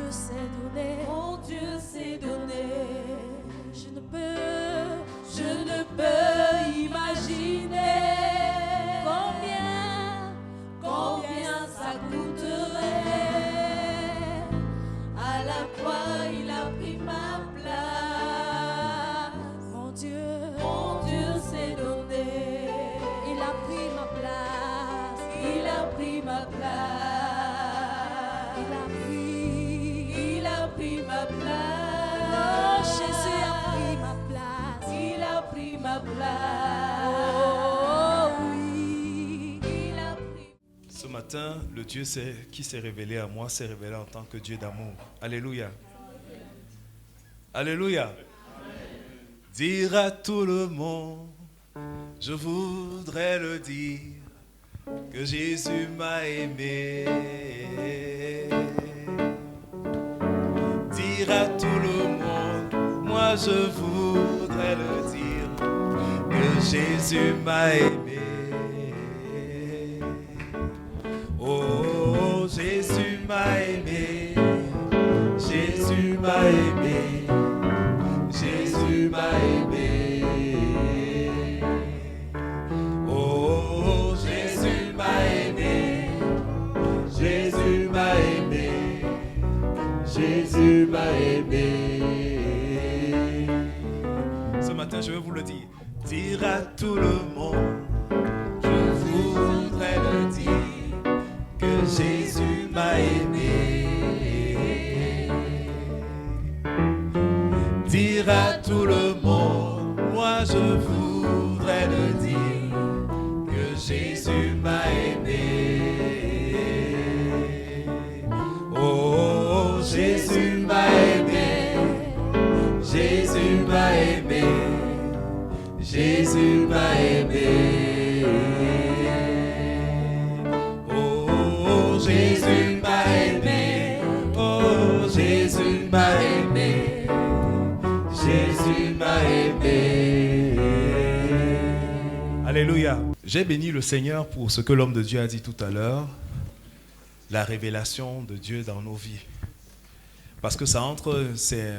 s'est donné, mon Dieu s'est donné. je ne peux imaginer combien ça coûterait. À la croix, il a pris ma place. mon Dieu s'est donné. il a pris ma place, Il a pris ma place. Il a pris ma place. Oh, Jésus a pris ma place. Il a pris ma place. Oh oui. Il a pris. Ce matin, le Dieu qui s'est révélé à moi s'est révélé en tant que Dieu d'amour. Alléluia. Alléluia. Dire à tout le monde, je voudrais le dire, que Jésus m'a aimé. Dire à tout le monde, moi je voudrais le dire, que Jésus m'a aimé. Oh, Jésus m'a aimé, Jésus m'a aimé, Jésus m'a aimé. Oh, Jésus m'a aimé, Jésus m'a aimé, Jésus m'a aimé. Ce matin, je vais vous le dire. Dire à tout le monde, je voudrais le dire, que Jésus m'a aimé. Dire à tout le monde, moi je voudrais le dire, que Jésus m'a aimé. Oh, Jésus m'a aimé, Jésus m'a aimé, Jésus m'a aimé. Oh, Jésus m'a aimé, oh, Jésus m'a aimé, Jésus m'a aimé. Alléluia. J'ai béni le Seigneur pour ce que l'homme de Dieu a dit tout à l'heure, la révélation de Dieu dans nos vies. Parce que ça entre, c'est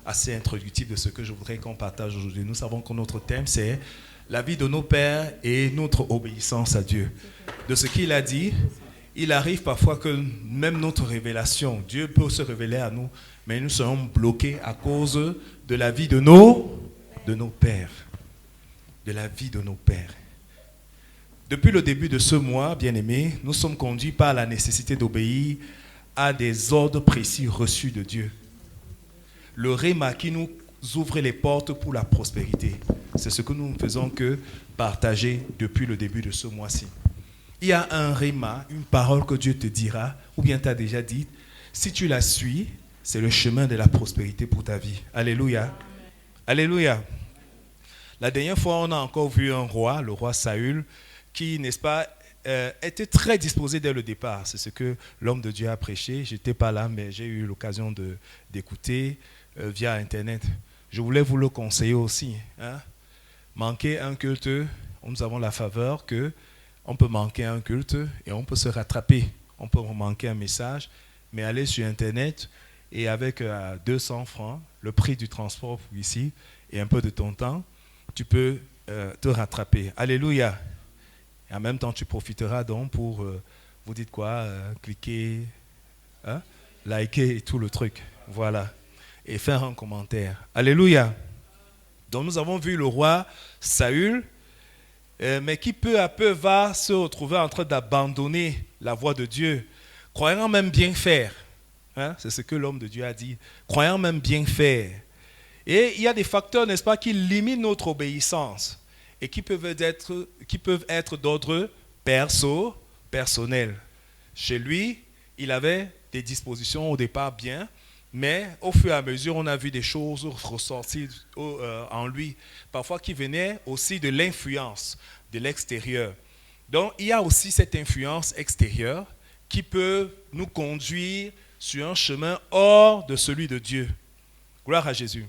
assez introductif de ce que je voudrais qu'on partage aujourd'hui. Nous savons que notre thème, c'est la vie de nos pères et notre obéissance à Dieu. De ce qu'il a dit, il arrive parfois que même notre révélation, Dieu peut se révéler à nous, mais nous serons bloqués à cause de la vie de nos pères. De la vie de nos pères. Depuis le début de ce mois, bien-aimés, nous sommes conduits par la nécessité d'obéir à des ordres précis reçus de Dieu. Le réma qui nous ouvre les portes pour la prospérité. C'est ce que nous ne faisons que partager depuis le début de ce mois-ci. Il y a un réma, une parole que Dieu te dira, ou bien t'as déjà dit, si tu la suis, c'est le chemin de la prospérité pour ta vie. Alléluia. Alléluia. La dernière fois, on a encore vu un roi, le roi Saül, qui, n'est-ce pas, était très disposé dès le départ. C'est ce que l'homme de Dieu a prêché. Je n'étais pas là, mais j'ai eu l'occasion d'écouter via Internet. Je voulais vous le conseiller aussi. Manquer un culte, nous avons la faveur qu'on peut manquer un culte et on peut se rattraper. On peut manquer un message, mais aller sur Internet et avec 200 francs, le prix du transport pour ici et un peu de ton temps, tu peux te rattraper. Alléluia. Et en même temps, tu profiteras donc pour, vous dites quoi, cliquer, liker et tout le truc. Voilà. Et faire un commentaire. Alléluia. Donc nous avons vu le roi Saül, mais qui peu à peu va se retrouver en train d'abandonner la voie de Dieu, croyant même bien faire. C'est ce que l'homme de Dieu a dit. Croyant même bien faire. Et il y a des facteurs, n'est-ce pas, qui limitent notre obéissance et qui peuvent être d'ordre personnel. Chez lui, il avait des dispositions au départ bien, mais au fur et à mesure, on a vu des choses ressortir en lui, parfois qui venaient aussi de l'influence de l'extérieur. Donc, il y a aussi cette influence extérieure qui peut nous conduire sur un chemin hors de celui de Dieu. Gloire à Jésus.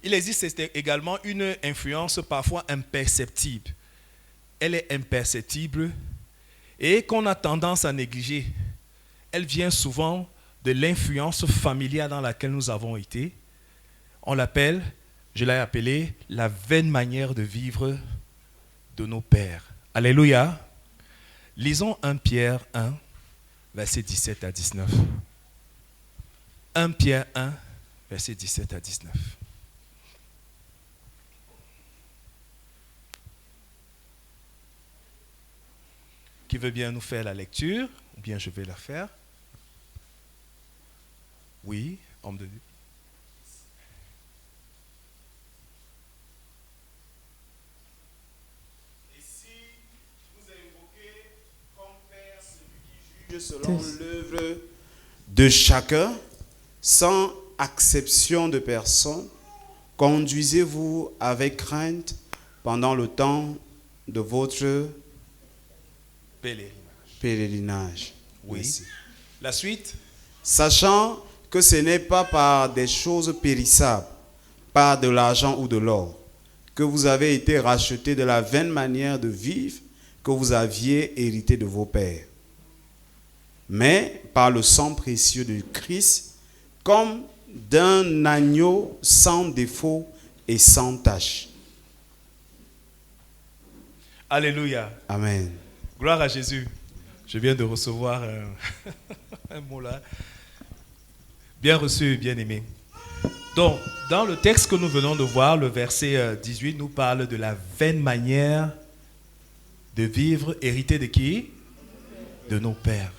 Il existe également une influence parfois imperceptible. Elle est imperceptible et qu'on a tendance à négliger. elle vient souvent de l'influence familiale dans laquelle nous avons été. On l'appelle, je l'ai appelé, la vaine manière de vivre de nos pères. Alléluia. Lisons 1 Pierre 1, versets 17 à 19. 1 Pierre 1, versets 17 à 19. Qui veut bien nous faire la lecture? Ou bien je vais la faire? Oui, homme de Dieu. Et si vous invoquez comme Père celui qui juge selon l'œuvre de chacun, sans acception de personne, conduisez-vous avec crainte pendant le temps de votre pèlerinage. Oui. Merci. La suite. Sachant que ce n'est pas par des choses périssables, par de l'argent ou de l'or, que vous avez été rachetés de la vaine manière de vivre que vous aviez hérité de vos pères, mais par le sang précieux de Christ, comme d'un agneau sans défaut et sans tache. Alléluia. Amen. Gloire à Jésus. Je viens de recevoir un mot là. Bien reçu, bien aimé. Donc, dans le texte que nous venons de voir, le verset 18 nous parle de la vaine manière de vivre, héritée de qui? De nos pères.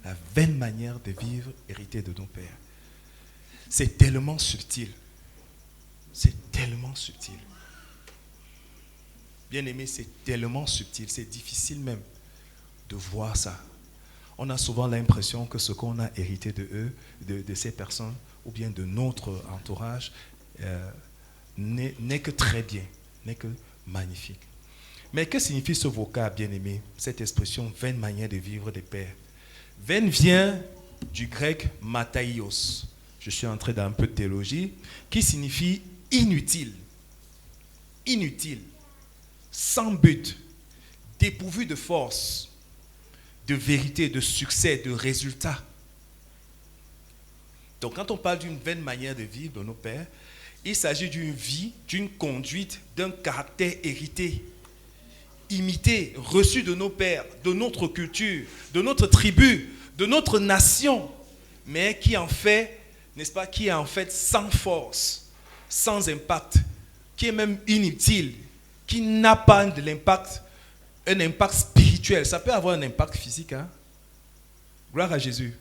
La vaine manière de vivre, héritée de nos pères. C'est tellement subtil. C'est tellement subtil. Bien aimé, c'est tellement subtil, c'est difficile même de voir ça. On a souvent l'impression que ce qu'on a hérité de eux, de ces personnes, ou bien de notre entourage, n'est que très bien, n'est que magnifique. Mais que signifie ce vocable, bien aimé, cette expression vaine manière de vivre des pères? Vaine vient du grec mataios. Je suis entré dans un peu de théologie, qui signifie inutile. Inutile. Sans but, dépourvu de force, de vérité, de succès, de résultat. Donc quand on parle d'une vaine manière de vivre de nos pères, il s'agit d'une vie, d'une conduite, d'un caractère hérité, imité, reçu de nos pères, de notre culture, de notre tribu, de notre nation, mais qui en fait, n'est-ce pas, qui est en fait sans force, sans impact, qui est même inutile, qui n'a pas de l'impact, un impact spirituel. Ça peut avoir un impact physique. Hein? Gloire à Jésus.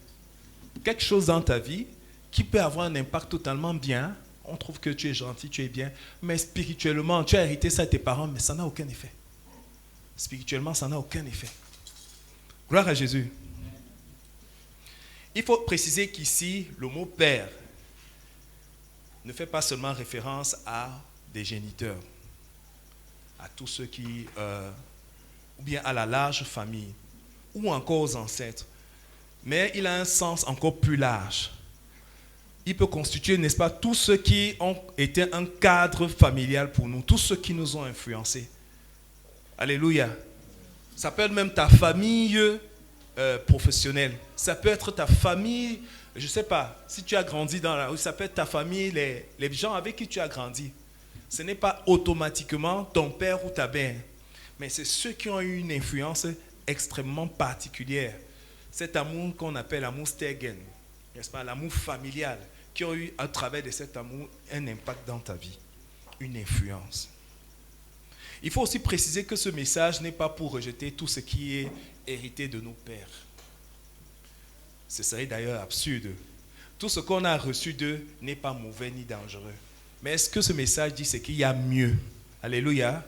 Quelque chose dans ta vie qui peut avoir un impact totalement bien. On trouve que tu es gentil, tu es bien. Mais spirituellement, tu as hérité ça de tes parents, mais ça n'a aucun effet. Spirituellement, ça n'a aucun effet. Gloire à Jésus. Il faut préciser qu'ici, le mot père ne fait pas seulement référence à des géniteurs, à tous ceux qui, ou bien à la large famille, ou encore aux ancêtres. Mais il a un sens encore plus large. Il peut constituer, n'est-ce pas, tous ceux qui ont été un cadre familial pour nous, tous ceux qui nous ont influencés. Alléluia. Ça peut être même ta famille professionnelle. Ça peut être ta famille, je ne sais pas, si tu as grandi dans la rue, ça peut être ta famille, les gens avec qui tu as grandi. Ce n'est pas automatiquement ton père ou ta mère, mais c'est ceux qui ont eu une influence extrêmement particulière. Cet amour qu'on appelle l'amour stegen, n'est-ce pas, l'amour familial, qui ont eu à travers de cet amour un impact dans ta vie, une influence. Il faut aussi préciser que ce message n'est pas pour rejeter tout ce qui est hérité de nos pères. Ce serait d'ailleurs absurde. Tout ce qu'on a reçu d'eux n'est pas mauvais ni dangereux. Mais ce que ce message dit, c'est qu'il y a mieux. Alléluia.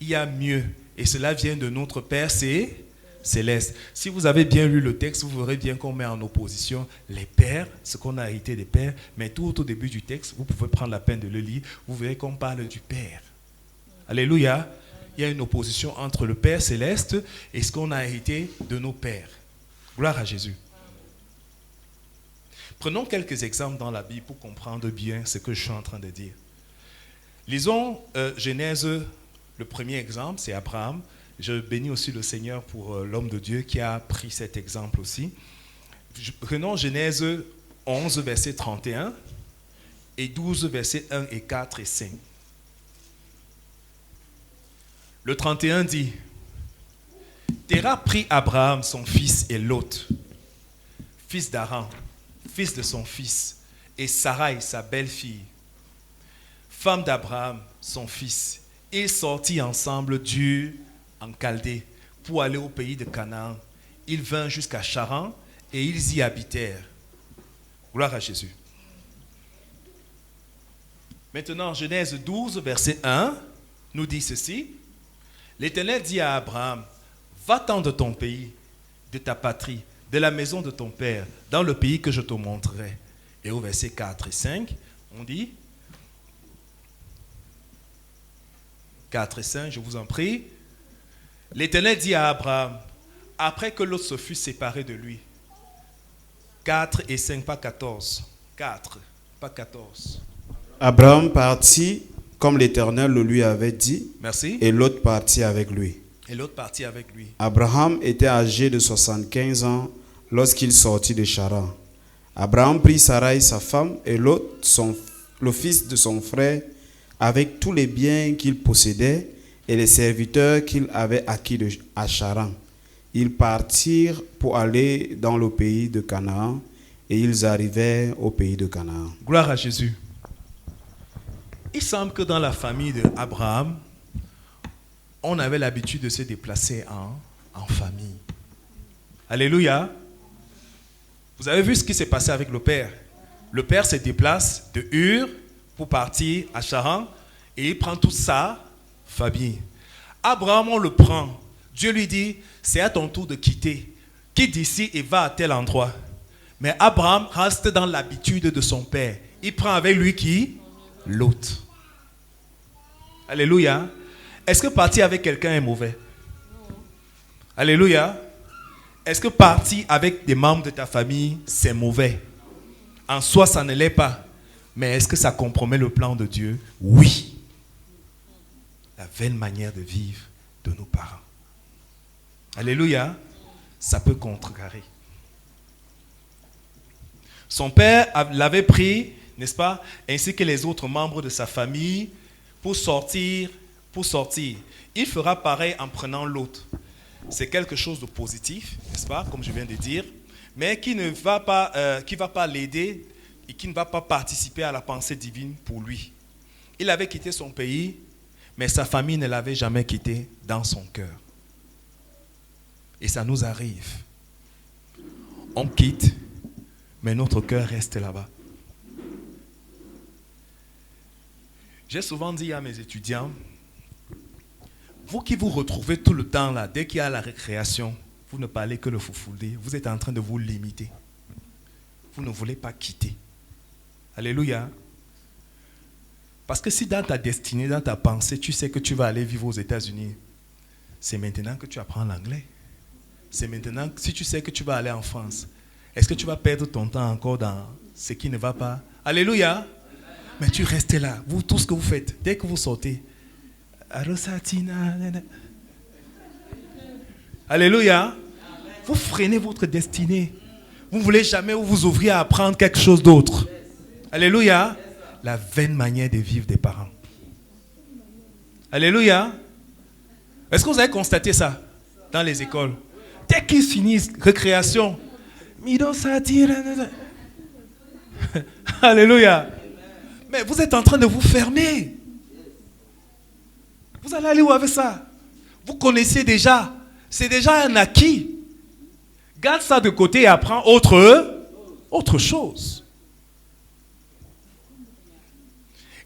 Il y a mieux. Et cela vient de notre Père céleste. Si vous avez bien lu le texte, vous verrez bien qu'on met en opposition les pères, ce qu'on a hérité des pères. Mais tout au début du texte, vous pouvez prendre la peine de le lire, vous verrez qu'on parle du Père. Alléluia. Il y a une opposition entre le Père céleste et ce qu'on a hérité de nos pères. Gloire à Jésus. Prenons quelques exemples dans la Bible pour comprendre bien ce que je suis en train de dire. Lisons Genèse, le premier exemple, c'est Abraham. Je bénis aussi le Seigneur pour l'homme de Dieu qui a pris cet exemple aussi. Prenons Genèse 11, verset 31 et 12, versets 1 et 4 et 5. Le 31 dit, Téra prit Abraham, son fils, et Lot, fils d'Aran, fils de son fils, et Sarai, sa belle-fille, femme d'Abraham, son fils. Ils sortirent ensemble d'Ur en Chaldée pour aller au pays de Canaan. Ils vinrent jusqu'à Charan et ils y habitèrent. Gloire à Jésus. Maintenant, Genèse 12, verset 1, nous dit ceci. L'Éternel dit à Abraham, va-t'en de ton pays, de ta patrie, de la maison de ton père, dans le pays que je te montrerai. Et au verset 4 et 5, on dit, 4 et 5, je vous en prie. L'Éternel dit à Abraham, après que l'autre se fut séparé de lui, 4 et 5, pas 14, 4, pas 14. Abraham partit comme l'Éternel le lui avait dit. Merci. Et Lot partit avec lui. Et l'autre partit avec lui. Abraham était âgé de 75 ans lorsqu'il sortit de Charan. Abraham prit Sarai sa femme et Lot, le fils de son frère, avec tous les biens qu'il possédait et les serviteurs qu'il avait acquis à Charan. Ils partirent pour aller dans le pays de Canaan et ils arrivèrent au pays de Canaan. Gloire à Jésus. Il semble que dans la famille d'Abraham, on avait l'habitude de se déplacer en famille. Alléluia. Vous avez vu ce qui s'est passé avec le père. Le père se déplace de Ur pour partir à Charan et il prend toute sa famille. Abraham, on le prend. Dieu lui dit, c'est à ton tour de quitter. Quitte d'ici et va à tel endroit. Mais Abraham reste dans l'habitude de son père. Il prend avec lui qui? L'autre. Alléluia. Est-ce que partir avec quelqu'un est mauvais? Alléluia. Est-ce que partir avec des membres de ta famille, c'est mauvais? En soi, ça ne l'est pas. Mais est-ce que ça compromet le plan de Dieu? Oui. La vaine manière de vivre de nos parents. Alléluia. Ça peut contrecarrer. Son père l'avait pris, n'est-ce pas, ainsi que les autres membres de sa famille, pour sortir. Il fera pareil en prenant l'autre. C'est quelque chose de positif, n'est-ce pas, comme je viens de dire, mais qui ne va pas l'aider et qui ne va pas participer à la pensée divine pour lui. Il avait quitté son pays, mais sa famille ne l'avait jamais quitté dans son cœur. Et ça nous arrive. On quitte, mais notre cœur reste là-bas. J'ai souvent dit à mes étudiants, vous qui vous retrouvez tout le temps là, dès qu'il y a la récréation, vous ne parlez que le foufoudé, vous êtes en train de vous limiter. Vous ne voulez pas quitter. Alléluia. Parce que si dans ta destinée, dans ta pensée, tu sais que tu vas aller vivre aux États-Unis, c'est maintenant que tu apprends l'anglais. C'est maintenant, si tu sais que tu vas aller en France, est-ce que tu vas perdre ton temps encore dans ce qui ne va pas? Alléluia. Mais tu restes là. Vous, tout ce que vous faites, dès que vous sortez, alléluia. Vous freinez votre destinée. Vous ne voulez jamais vous ouvrir à apprendre quelque chose d'autre. Alléluia. La vaine manière de vivre des parents. Alléluia. Est-ce que vous avez constaté ça dans les écoles? Dès qu'ils finissent récréation, alléluia. Mais vous êtes en train de vous fermer. Vous allez aller où avec ça? Vous connaissez déjà. C'est déjà un acquis. Garde ça de côté et apprends autre chose.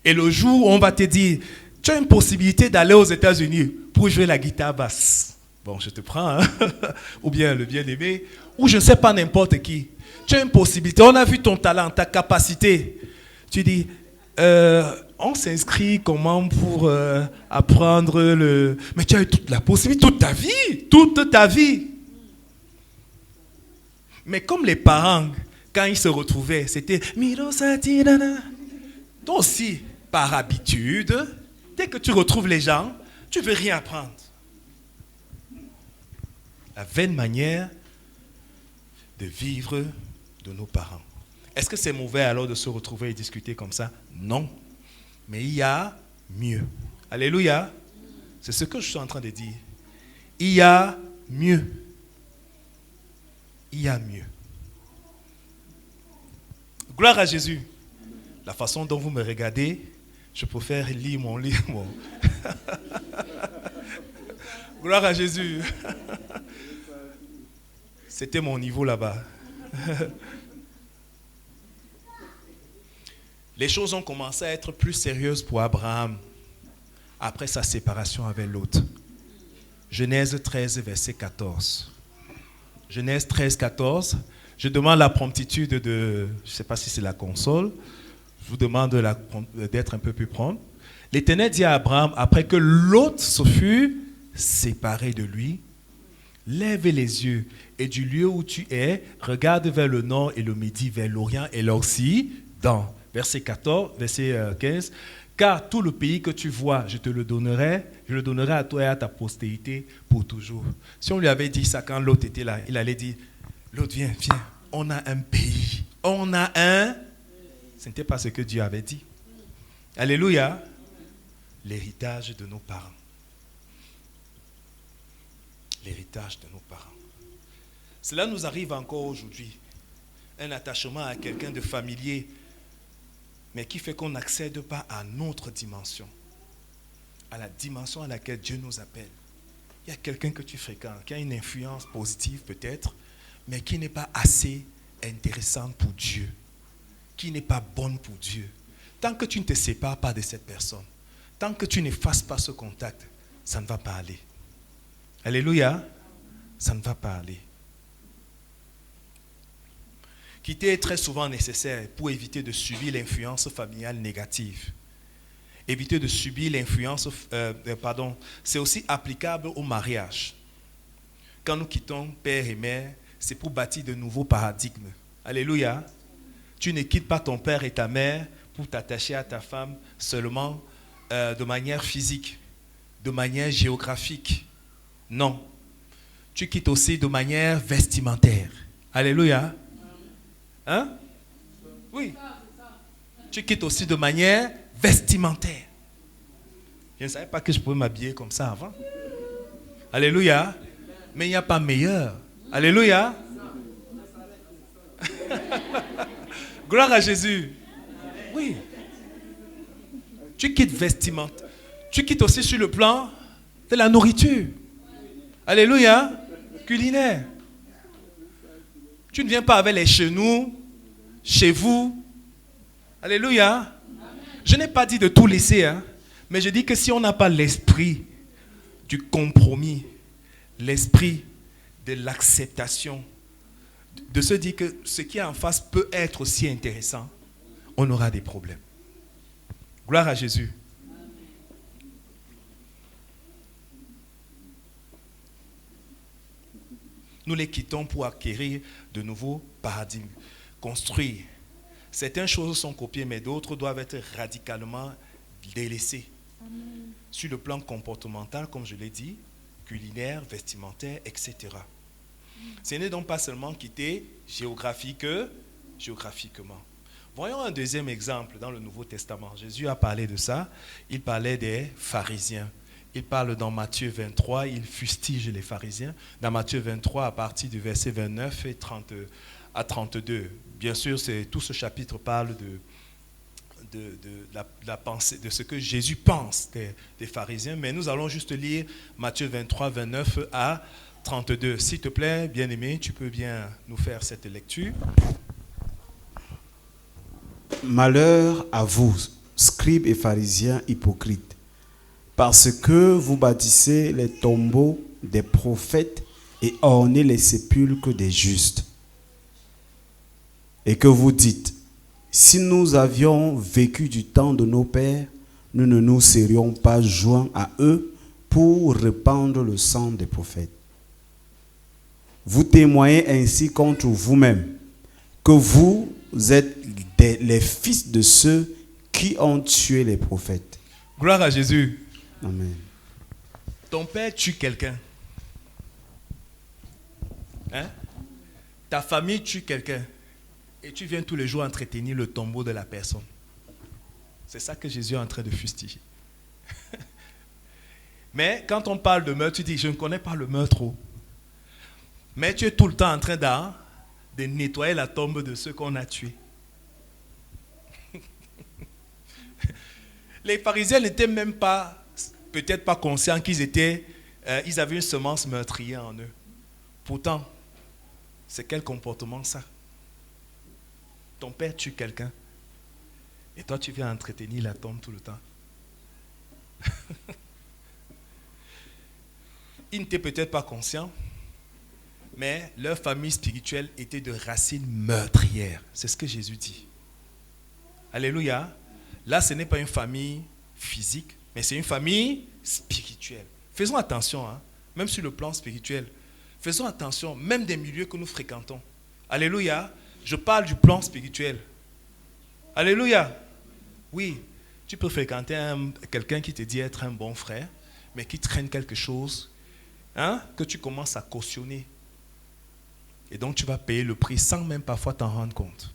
Et le jour où on va te dire, tu as une possibilité d'aller aux États-Unis pour jouer la guitare basse. Bon, je te prends, hein? Ou bien le bien-aimé, ou je ne sais pas n'importe qui. Tu as une possibilité, on a vu ton talent, ta capacité. Tu dis, on s'inscrit comment pour apprendre le... Mais tu as eu toute la possibilité, toute ta vie. Mais comme les parents, quand ils se retrouvaient, c'était... Toi aussi, par habitude, dès que tu retrouves les gens, tu ne veux rien apprendre. La vaine manière de vivre de nos parents. Est-ce que c'est mauvais alors de se retrouver et discuter comme ça? Non. Mais il y a mieux. Alléluia. C'est ce que je suis en train de dire. Il y a mieux. Il y a mieux. Gloire à Jésus. La façon dont vous me regardez, je préfère lire mon livre. Gloire à Jésus. C'était mon niveau là-bas. Les choses ont commencé à être plus sérieuses pour Abraham après sa séparation avec Lot. Genèse 13, verset 14. Genèse 13, 14. Je demande la promptitude de, je ne sais pas si c'est la console, je vous demande d'être un peu plus prompt. L'Éternel dit à Abraham, après que Lot se fut séparé de lui, lève les yeux et du lieu où tu es, regarde vers le nord et le midi, vers l'orient et l'occident. Verset 14, verset 15. Car tout le pays que tu vois, je le donnerai à toi et à ta postérité pour toujours. Si on lui avait dit ça quand Lot était là, il allait dire, Lot, viens, on a un pays. On a un... Ce n'était pas ce que Dieu avait dit. Alléluia. L'héritage de nos parents. L'héritage de nos parents. Cela nous arrive encore aujourd'hui. Un attachement à quelqu'un de familier, mais qui fait qu'on n'accède pas à notre dimension, à la dimension à laquelle Dieu nous appelle. Il y a quelqu'un que tu fréquentes, qui a une influence positive peut-être, mais qui n'est pas assez intéressante pour Dieu, qui n'est pas bonne pour Dieu. Tant que tu ne te sépares pas de cette personne, tant que tu n'effaces pas ce contact, ça ne va pas aller. Alléluia, ça ne va pas aller. Quitter est très souvent nécessaire pour éviter de subir l'influence familiale négative. Éviter de subir l'influence, c'est aussi applicable au mariage. Quand nous quittons père et mère, c'est pour bâtir de nouveaux paradigmes. Alléluia. Tu ne quittes pas ton père et ta mère pour t'attacher à ta femme seulement de manière physique, de manière géographique. Non. Tu quittes aussi de manière vestimentaire. Alléluia. Hein? Oui. Tu quittes aussi de manière vestimentaire. Je ne savais pas que je pouvais m'habiller comme ça avant. Alléluia. Mais il n'y a pas meilleur. Alléluia. Gloire à Jésus. Oui. Tu quittes vestimentaire. Tu quittes aussi sur le plan de la nourriture. Alléluia. Culinaire. Tu ne viens pas avec les chenous, chez vous. Alléluia. Je n'ai pas dit de tout laisser, hein, mais je dis que si on n'a pas l'esprit du compromis, l'esprit de l'acceptation, de se dire que ce qui est en face peut être aussi intéressant, on aura des problèmes. Gloire à Jésus. Nous les quittons pour acquérir de nouveaux paradigmes, construire. Certaines choses sont copiées, mais d'autres doivent être radicalement délaissées. Amen. Sur le plan comportemental, comme je l'ai dit, culinaire, vestimentaire, etc. Ce n'est donc pas seulement quitter géographiquement. Voyons un deuxième exemple dans le Nouveau Testament. Jésus a parlé de ça. Il parlait des pharisiens. Il parle dans Matthieu 23, il fustige les pharisiens. Dans Matthieu 23, à partir du verset 29 et 30 à 32. Bien sûr, tout ce chapitre parle de la pensée, de ce que Jésus pense des pharisiens. Mais nous allons juste lire Matthieu 23, 29 à 32. S'il te plaît, bien-aimé, tu peux bien nous faire cette lecture. Malheur à vous, scribes et pharisiens hypocrites, parce que vous bâtissez les tombeaux des prophètes et ornez les sépulcres des justes. Et que vous dites, si nous avions vécu du temps de nos pères, nous ne nous serions pas joints à eux pour répandre le sang des prophètes. Vous témoignez ainsi contre vous-même que vous êtes les fils de ceux qui ont tué les prophètes. Gloire à Jésus. Amen. Ton père tue quelqu'un. Hein? Ta famille tue quelqu'un et tu viens tous les jours entretenir le tombeau de la personne. C'est ça que Jésus est en train de fustiger. Mais quand on parle de meurtre, tu dis, je ne connais pas le meurtre. Mais tu es tout le temps en train de nettoyer la tombe de ceux qu'on a tués. Les pharisiens n'étaient même pas, peut-être pas conscients qu'ils ils avaient une semence meurtrière en eux. Pourtant, c'est quel comportement ça? Ton père tue quelqu'un et toi tu viens entretenir la tombe tout le temps. Ils n'étaient peut-être pas conscients, mais leur famille spirituelle était de racines meurtrières. C'est ce que Jésus dit. Alléluia. Là, ce n'est pas une famille physique, mais c'est une famille spirituelle. Faisons attention, hein, même sur le plan spirituel. Faisons attention, même des milieux que nous fréquentons. Alléluia. Je parle du plan spirituel. Alléluia. Oui, tu peux fréquenter quelqu'un qui te dit être un bon frère, mais qui traîne quelque chose, hein, que tu commences à cautionner. Et donc tu vas payer le prix sans même parfois t'en rendre compte.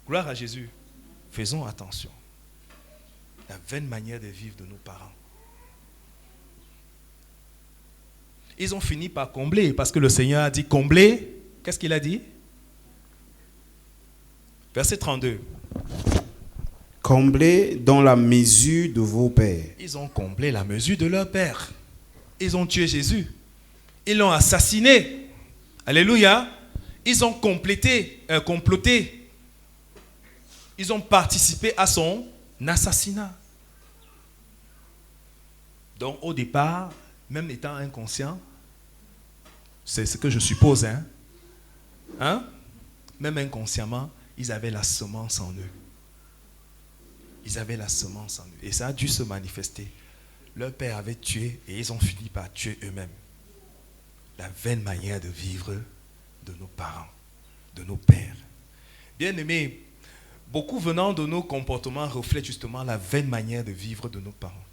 Gloire à Jésus. Faisons attention. La vaine manière de vivre de nos parents. Ils ont fini par combler, parce que le Seigneur a dit combler. Qu'est-ce qu'il a dit? Verset 32. Comblez dans la mesure de vos pères. Ils ont comblé la mesure de leur père. Ils ont tué Jésus. Ils l'ont assassiné. Alléluia. Ils ont comploté. Ils ont participé à son assassinat. Donc au départ, même étant inconscient, c'est ce que je suppose, hein? Même inconsciemment, ils avaient la semence en eux. Ils avaient la semence en eux. Et ça a dû se manifester. Leur père avait tué et ils ont fini par tuer eux-mêmes. La vaine manière de vivre de nos parents, de nos pères. Bien-aimés, beaucoup venant de nos comportements reflètent justement la vaine manière de vivre de nos parents.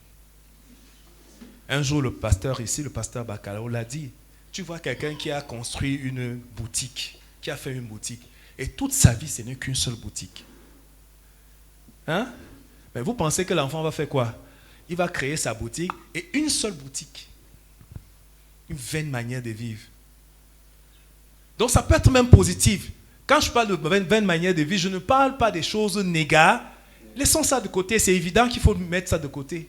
Un jour, le pasteur ici, le pasteur Bacalao, l'a dit. Tu vois quelqu'un qui a construit une boutique, qui a fait une boutique, et toute sa vie, ce n'est qu'une seule boutique. Hein? Mais vous pensez que l'enfant va faire quoi? Il va créer sa boutique et une seule boutique. Une vaine manière de vivre. Donc ça peut être même positif. Quand je parle de vaine manière de vivre, je ne parle pas des choses négatives. Laissons ça de côté, c'est évident qu'il faut mettre ça de côté.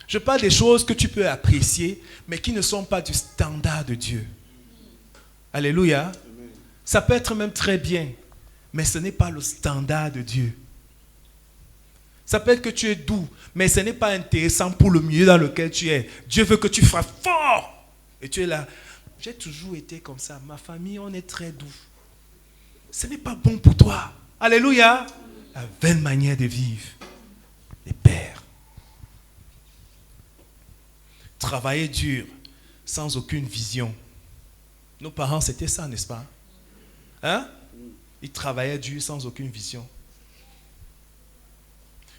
Je parle des choses que tu peux apprécier, mais qui ne sont pas du standard de Dieu. Alléluia. Amen. Ça peut être même très bien, mais ce n'est pas le standard de Dieu. Ça peut être que tu es doux, mais ce n'est pas intéressant pour le milieu dans lequel tu es. Dieu veut que tu frappes fort. Et tu es là. J'ai toujours été comme ça. Ma famille, on est très doux. Ce n'est pas bon pour toi. Alléluia. La vaine manière de vivre. Les pères. Travailler dur, sans aucune vision. Nos parents, c'était ça, n'est-ce pas? Hein? Ils travaillaient dur, sans aucune vision.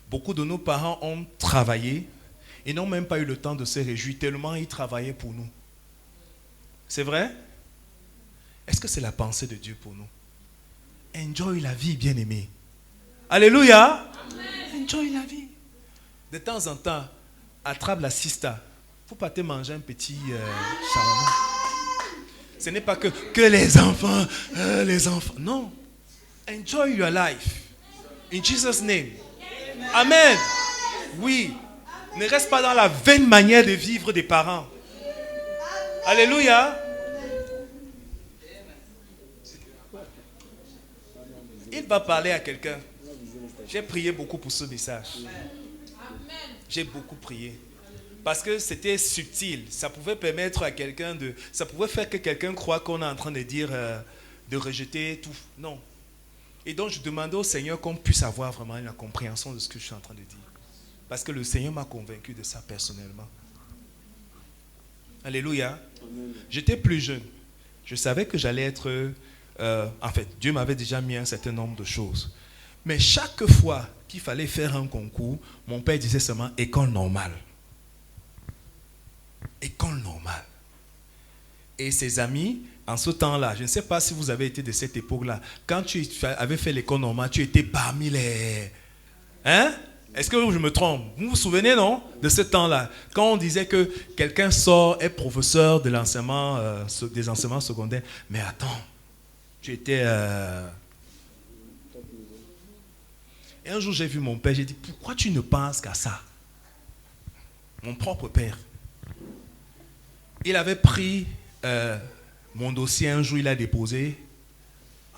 Beaucoup de nos parents ont travaillé et n'ont même pas eu le temps de se réjouir tellement ils travaillaient pour nous. C'est vrai? Est-ce que c'est la pensée de Dieu pour nous? Enjoy la vie, bien-aimé. Alléluia. Amen. Enjoy la vie. De temps en temps, attrape la siesta. Il ne faut pas te manger un petit shawarma. Ce n'est pas que les enfants, les enfants. Non. Enjoy your life. In Jesus' name. Amen. Oui. Ne reste pas dans la vaine manière de vivre des parents. Alléluia. Il va parler à quelqu'un. J'ai prié beaucoup pour ce message. J'ai beaucoup prié. Parce que c'était subtil. Ça pouvait permettre à quelqu'un de... Ça pouvait faire que quelqu'un croie qu'on est en train de dire... de rejeter tout. Non. Et donc je demandais au Seigneur qu'on puisse avoir vraiment la compréhension de ce que je suis en train de dire. Parce que le Seigneur m'a convaincu de ça personnellement. Alléluia. Amen. J'étais plus jeune. Je savais que j'allais être... en fait, Dieu m'avait déjà mis un certain nombre de choses. Mais chaque fois qu'il fallait faire un concours, mon père disait seulement école normale. École normale. et ses amis, en ce temps-là, je ne sais pas si vous avez été de cette époque-là, quand tu avais fait l'école normale, tu étais parmi les... Hein? Est-ce que je me trompe? Vous vous souvenez, non? De ce temps-là. Quand on disait que quelqu'un sort, est professeur de l'enseignement, des enseignements secondaires, mais attends, tu étais... Et un jour, j'ai vu mon père, j'ai dit, pourquoi tu ne penses qu'à ça? Mon propre père. Il avait pris mon dossier un jour, il a déposé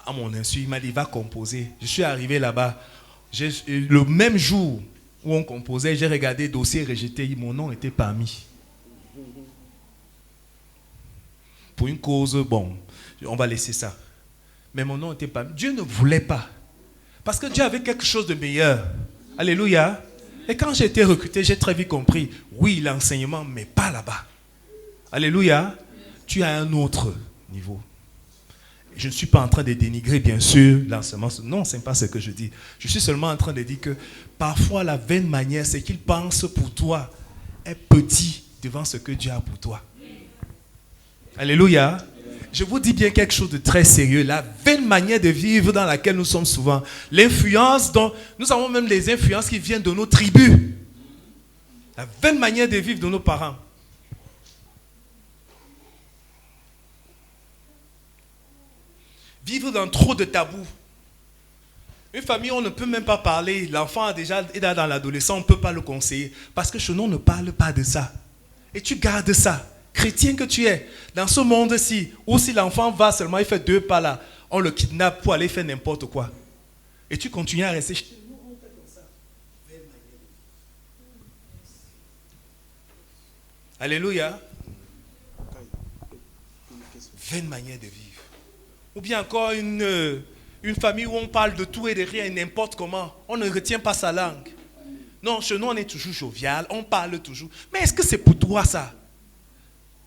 à mon insu, il m'a dit, va composer. Je suis arrivé là-bas. Le même jour où on composait, j'ai regardé dossier rejeté, mon nom était pas mis. Pour une cause, bon, on va laisser ça. Mais mon nom n'était pas mis. Dieu ne voulait pas. Parce que Dieu avait quelque chose de meilleur. Alléluia. Et quand j'ai été recruté, j'ai très vite compris, oui, l'enseignement, mais pas là-bas. Alléluia. Tu as un autre niveau. Je ne suis pas en train de dénigrer, bien sûr, l'enseignement. Non, ce n'est pas ce que je dis. Je suis seulement en train de dire que parfois, la vaine manière, c'est qu'il pense pour toi, est petit devant ce que Dieu a pour toi. Alléluia. Je vous dis bien quelque chose de très sérieux. La vaine manière de vivre dans laquelle nous sommes souvent. L'influence dont nous avons même des influences qui viennent de nos tribus. La vaine manière de vivre de nos parents. Vivre dans trop de tabous. Une famille, on ne peut même pas parler. L'enfant est déjà dans l'adolescence, on ne peut pas le conseiller. Parce que chez nous, on ne parle pas de ça. Et tu gardes ça. Chrétien que tu es, dans ce monde-ci, où si l'enfant va seulement, il fait 2 pas là, on le kidnappe pour aller faire n'importe quoi. Et tu continues à rester chez nous, on fait comme ça. Alléluia. Vaine manière de vivre. Ou bien encore une famille où on parle de tout et de rien, n'importe comment. On ne retient pas sa langue. Non, chez nous, on est toujours jovial, on parle toujours. Mais est-ce que c'est pour toi ça?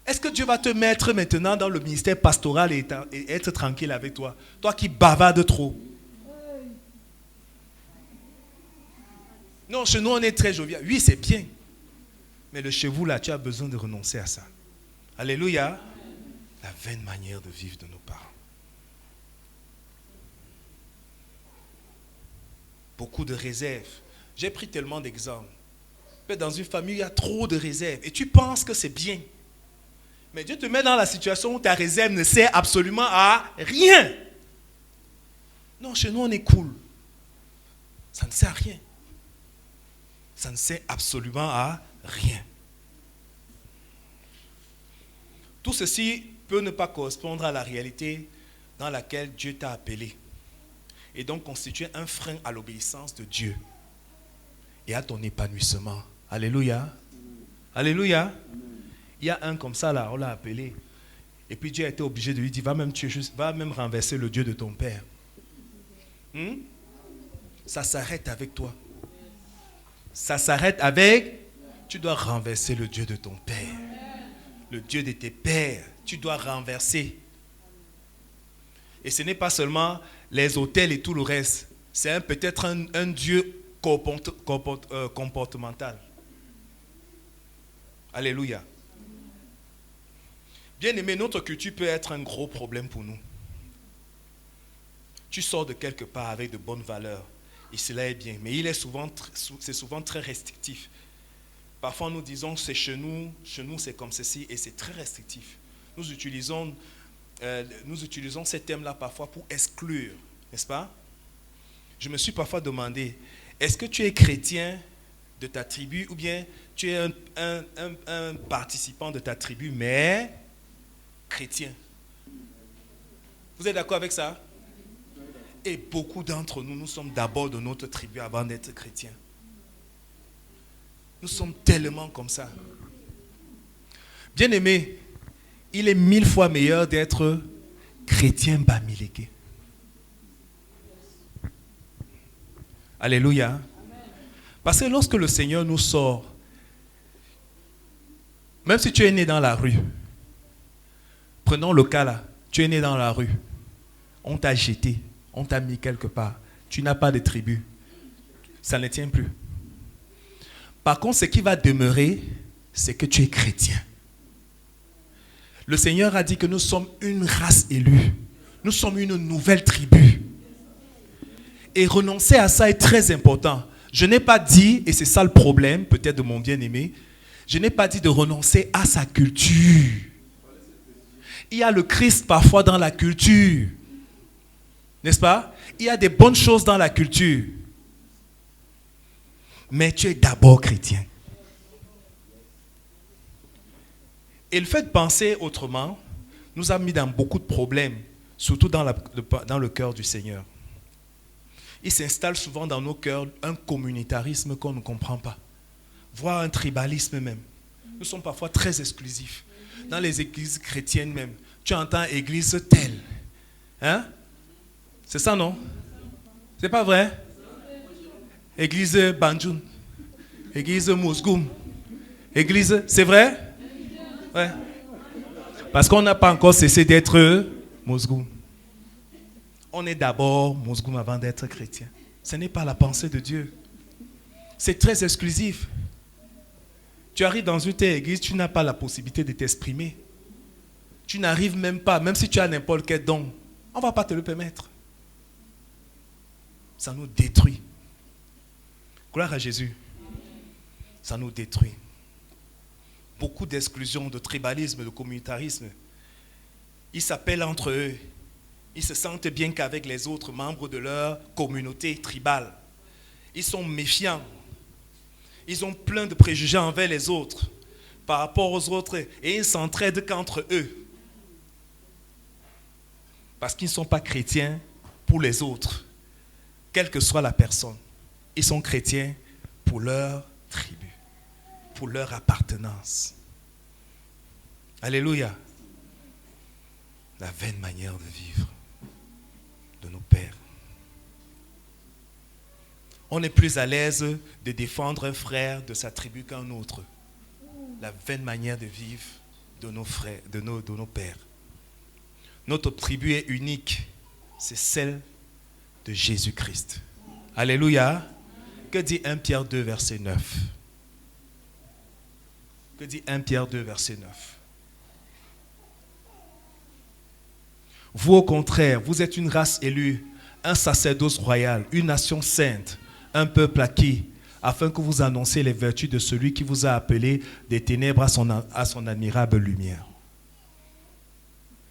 Est-ce que Dieu va te mettre maintenant dans le ministère pastoral et être tranquille avec toi? Toi qui bavardes trop. Non, chez nous, on est très jovial. Oui, c'est bien. Mais le chez vous, là, tu as besoin de renoncer à ça. Alléluia. La vaine manière de vivre de nos parents. Beaucoup de réserves. J'ai pris tellement d'exemples. Dans une famille, il y a trop de réserves. Et tu penses que c'est bien. Mais Dieu te met dans la situation où ta réserve ne sert absolument à rien. Non, chez nous, on est cool. Ça ne sert à rien. Ça ne sert absolument à rien. Tout ceci peut ne pas correspondre à la réalité dans laquelle Dieu t'a appelé. Et donc constituer un frein à l'obéissance de Dieu et à ton épanouissement. Alléluia. Alléluia. Il y a un comme ça là, on l'a appelé. Et puis Dieu a été obligé de lui dire, va même renverser le Dieu de ton père. Ça s'arrête avec toi. Ça s'arrête avec, tu dois renverser le Dieu de ton père. Le Dieu de tes pères, tu dois renverser. Et ce n'est pas seulement les autels et tout le reste. C'est peut-être un Dieu comportemental. Alléluia. Bien aimé, notre culture peut être un gros problème pour nous. Tu sors de quelque part avec de bonnes valeurs. Et cela est bien. Mais c'est souvent très restrictif. Parfois nous disons c'est chez nous c'est comme ceci et c'est très restrictif. Nous utilisons ces thèmes-là parfois pour exclure, n'est-ce pas? Je me suis parfois demandé, est-ce que tu es chrétien de ta tribu ou bien tu es un participant de ta tribu mais chrétien? Vous êtes d'accord avec ça? Et beaucoup d'entre nous, nous sommes d'abord de notre tribu avant d'être chrétiens. Nous sommes tellement comme ça. Bien aimé, il est 1000 fois meilleur d'être chrétien bamiléké. Alléluia. Parce que lorsque le Seigneur nous sort, même si tu es né dans la rue, prenons le cas là, tu es né dans la rue, on t'a jeté, on t'a mis quelque part, tu n'as pas de tribu, ça ne tient plus. Par contre, ce qui va demeurer, c'est que tu es chrétien. Le Seigneur a dit que nous sommes une race élue. Nous sommes une nouvelle tribu. Et renoncer à ça est très important. Je n'ai pas dit, et c'est ça le problème, peut-être de mon bien-aimé, je n'ai pas dit de renoncer à sa culture. Il y a le Christ parfois dans la culture. N'est-ce pas? Il y a des bonnes choses dans la culture. Mais tu es d'abord chrétien. Et le fait de penser autrement nous a mis dans beaucoup de problèmes, surtout dans le cœur du Seigneur. Il s'installe souvent dans nos cœurs un communautarisme qu'on ne comprend pas, voire un tribalisme même. Nous sommes parfois très exclusifs. Dans les églises chrétiennes même, tu entends église telle. Hein? C'est ça, non? C'est pas vrai? Église Banjoun, église Mosgoum, église, c'est vrai? Ouais. Parce qu'on n'a pas encore cessé d'être Mosgoum. On est d'abord Mosgoum avant d'être chrétien. Ce n'est pas la pensée de Dieu. C'est très exclusif. Tu arrives dans une telle église, tu n'as pas la possibilité de t'exprimer. Tu n'arrives même pas, même si tu as n'importe quel don, on ne va pas te le permettre. Ça nous détruit. Gloire à Jésus. Ça nous détruit. Beaucoup d'exclusion, de tribalisme, de communautarisme. Ils s'appellent entre eux. Ils se sentent bien qu'avec les autres membres de leur communauté tribale. Ils sont méfiants. Ils ont plein de préjugés envers les autres, par rapport aux autres, et ils s'entraident qu'entre eux. Parce qu'ils ne sont pas chrétiens pour les autres, quelle que soit la personne. Ils sont chrétiens pour leur tribu, pour leur appartenance. Alléluia. La vaine manière de vivre de nos pères. On est plus à l'aise de défendre un frère de sa tribu qu'un autre. La vaine manière de vivre de nos frères, de nos pères. Notre tribu est unique. C'est celle de Jésus-Christ. Alléluia. Que dit 1 Pierre 2, verset 9? Que dit 1 Pierre 2, verset 9? Vous, au contraire, vous êtes une race élue, un sacerdoce royal, une nation sainte, un peuple acquis, afin que vous annonciez les vertus de celui qui vous a appelé des ténèbres à son admirable lumière.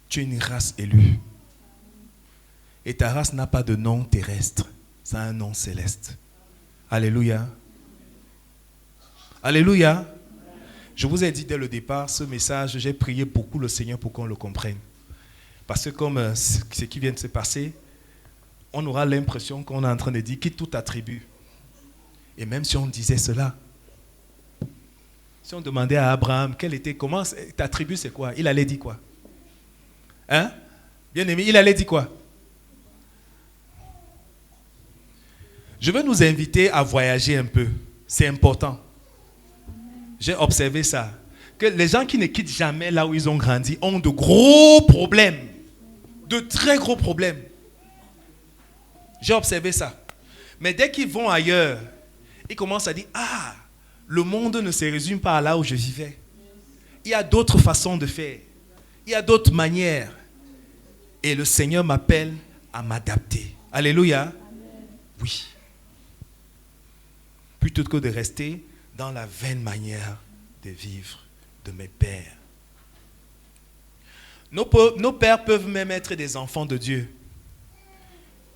Tu es une race élue. Et ta race n'a pas de nom terrestre, ça a un nom céleste. Alléluia. Alléluia. Je vous ai dit dès le départ, ce message, j'ai prié beaucoup le Seigneur pour qu'on le comprenne. Parce que comme ce qui vient de se passer, on aura l'impression qu'on est en train de dire quitte toute ta tribu. Et même si on disait cela, si on demandait à Abraham comment ta tribu c'est quoi, il allait dire quoi? Hein? Bien aimé, il allait dire quoi? Je veux nous inviter à voyager un peu. C'est important. J'ai observé ça. Que les gens qui ne quittent jamais là où ils ont grandi ont de gros problèmes. De très gros problèmes. J'ai observé ça. Mais dès qu'ils vont ailleurs, ils commencent à dire, ah, le monde ne se résume pas à là où je vivais. Il y a d'autres façons de faire. Il y a d'autres manières. Et le Seigneur m'appelle à m'adapter. Alléluia. Oui. Plutôt que de rester dans la vaine manière de vivre de mes pères. Nos pères peuvent même être des enfants de Dieu,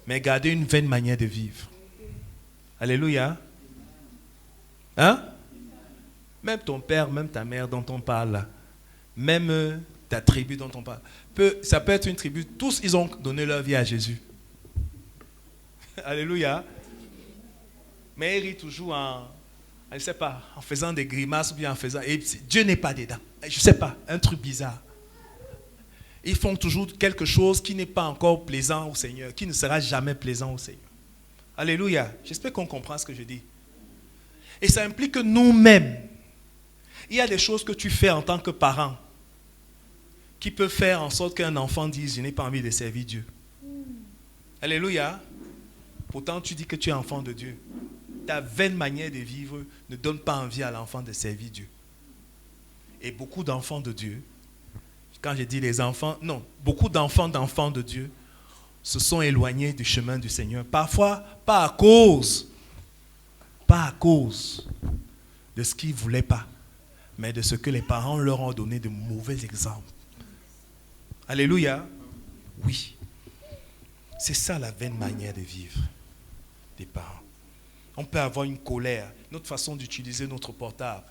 mais garder une vaine manière de vivre. Alléluia. Hein? Même ton père, même ta mère dont on parle, même ta tribu dont on parle, ça peut être une tribu, tous ils ont donné leur vie à Jésus. Alléluia. Mais ils rient toujours je ne sais pas, en faisant des grimaces ou bien en faisant... Et Dieu n'est pas dedans. Je ne sais pas, un truc bizarre. Ils font toujours quelque chose qui n'est pas encore plaisant au Seigneur, qui ne sera jamais plaisant au Seigneur. Alléluia. J'espère qu'on comprend ce que je dis. Et ça implique que nous-mêmes, il y a des choses que tu fais en tant que parent qui peuvent faire en sorte qu'un enfant dise « Je n'ai pas envie de servir Dieu ». Alléluia. Pourtant, tu dis que tu es enfant de Dieu. Ta vaine manière de vivre ne donne pas envie à l'enfant de servir Dieu. Et beaucoup d'enfants de Dieu, Quand je dis les enfants, non, beaucoup d'enfants de Dieu se sont éloignés du chemin du Seigneur. Parfois, pas à cause de ce qu'ils ne voulaient pas, mais de ce que les parents leur ont donné de mauvais exemples. Alléluia. Oui. C'est ça la vaine manière de vivre des parents. On peut avoir une colère, notre façon d'utiliser notre portable.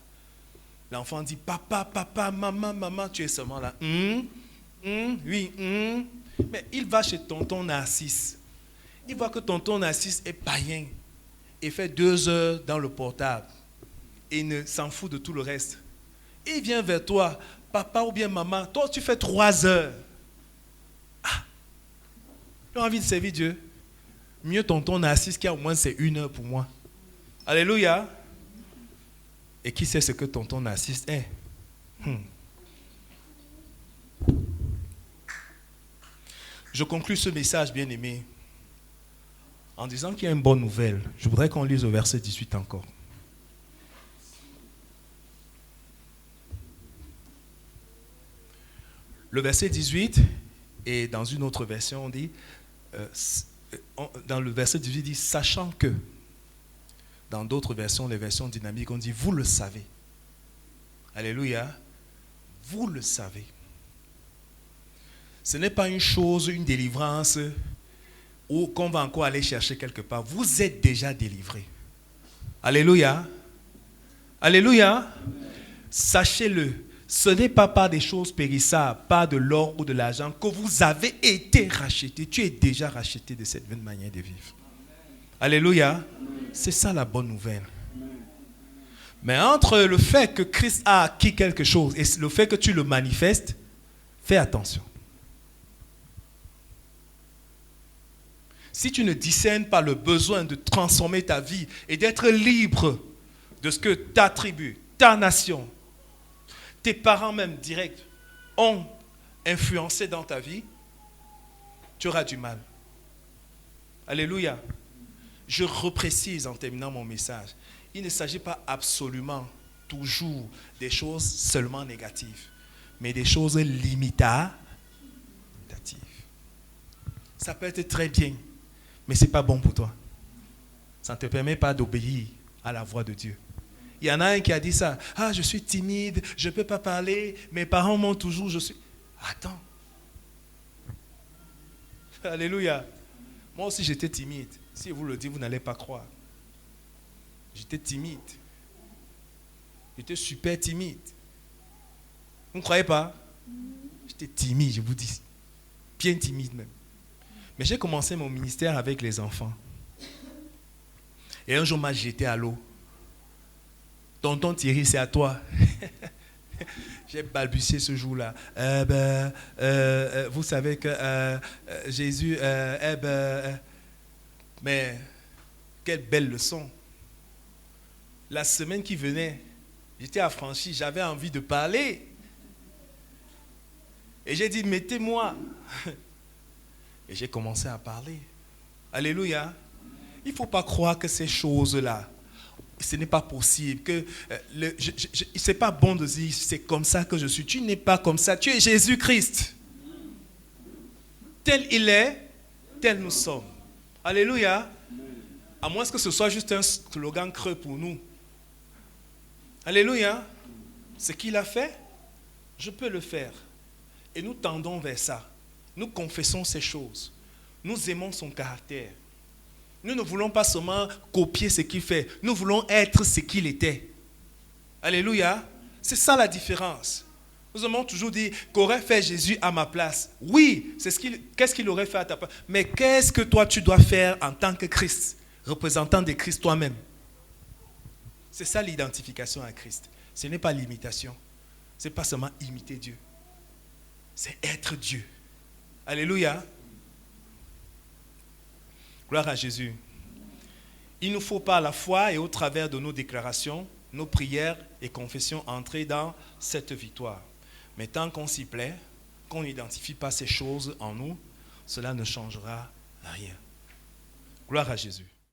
L'enfant dit, papa, papa, maman, maman, tu es seulement là. Oui. Mais il va chez tonton Narcisse. Il voit que tonton Narcisse est païen. Il fait 2 heures dans le portable. Et il ne s'en fout de tout le reste. Il vient vers toi, papa ou bien maman, toi tu fais 3 heures. Ah, j'ai envie de servir Dieu. Mieux tonton Narcisse qui a au moins c'est 1 heure pour moi. Alléluia. Et qui sait ce que tonton Narcisse est? Je conclus ce message, bien-aimé, en disant qu'il y a une bonne nouvelle. Je voudrais qu'on lise au verset 18 encore. Le verset 18, et dans une autre version, on dit, dans le verset 18, dit, sachant que, dans d'autres versions, les versions dynamiques, on dit, vous le savez. Alléluia. Vous le savez. Ce n'est pas une chose, une délivrance, ou qu'on va encore aller chercher quelque part. Vous êtes déjà délivrés. Alléluia. Alléluia. Sachez-le. Ce n'est pas par des choses périssables, pas de l'or ou de l'argent, que vous avez été rachetés. Tu es déjà racheté de cette vaine manière de vivre. Alléluia. C'est ça la bonne nouvelle. Mais entre le fait que Christ a acquis quelque chose et le fait que tu le manifestes, fais attention. Si tu ne discernes pas le besoin de transformer ta vie et d'être libre de ce que ta tribu, ta nation, tes parents même directs ont influencé dans ta vie, tu auras du mal. Alléluia. Je reprécise en terminant mon message. Il ne s'agit pas absolument toujours des choses seulement négatives, mais des choses limitatives. Ça peut être très bien, mais ce n'est pas bon pour toi. Ça ne te permet pas d'obéir à la voix de Dieu. Il y en a un qui a dit ça. Ah, je suis timide, je ne peux pas parler, mes parents m'ont toujours, je suis... Attends. Alléluia. Moi aussi j'étais timide. Si vous le dites, vous n'allez pas croire. J'étais timide. J'étais super timide. Vous ne croyez pas? J'étais timide, je vous dis. Bien timide même. Mais j'ai commencé mon ministère avec les enfants. Et un jour, on m'a jeté à l'eau. Tonton Thierry, c'est à toi. J'ai balbutié ce jour-là. Vous savez que Jésus, mais quelle belle leçon. La semaine qui venait, j'étais affranchi, j'avais envie de parler. Et j'ai dit, mettez-moi. Et j'ai commencé à parler. Alléluia. Il ne faut pas croire que ces choses-là, ce n'est pas possible. Ce n'est pas bon de dire, c'est comme ça que je suis. Tu n'es pas comme ça. Tu es Jésus-Christ. Tel il est, tel nous sommes. Alléluia. À moins que ce soit juste un slogan creux pour nous. Alléluia. Ce qu'il a fait, je peux le faire. Et nous tendons vers ça. Nous confessons ces choses. Nous aimons son caractère. Nous ne voulons pas seulement copier ce qu'il fait. Nous voulons être ce qu'il était. Alléluia. C'est ça la différence. Nous avons toujours dit qu'aurait fait Jésus à ma place. Oui, qu'est-ce qu'il aurait fait à ta place. Mais qu'est-ce que toi tu dois faire en tant que Christ, représentant de Christ toi-même? C'est ça l'identification à Christ. Ce n'est pas l'imitation. Ce n'est pas seulement imiter Dieu. C'est être Dieu. Alléluia. Gloire à Jésus. Il nous faut par la foi et au travers de nos déclarations, nos prières et confessions entrer dans cette victoire. Mais tant qu'on s'y plaît, qu'on n'identifie pas ces choses en nous, cela ne changera rien. Gloire à Jésus.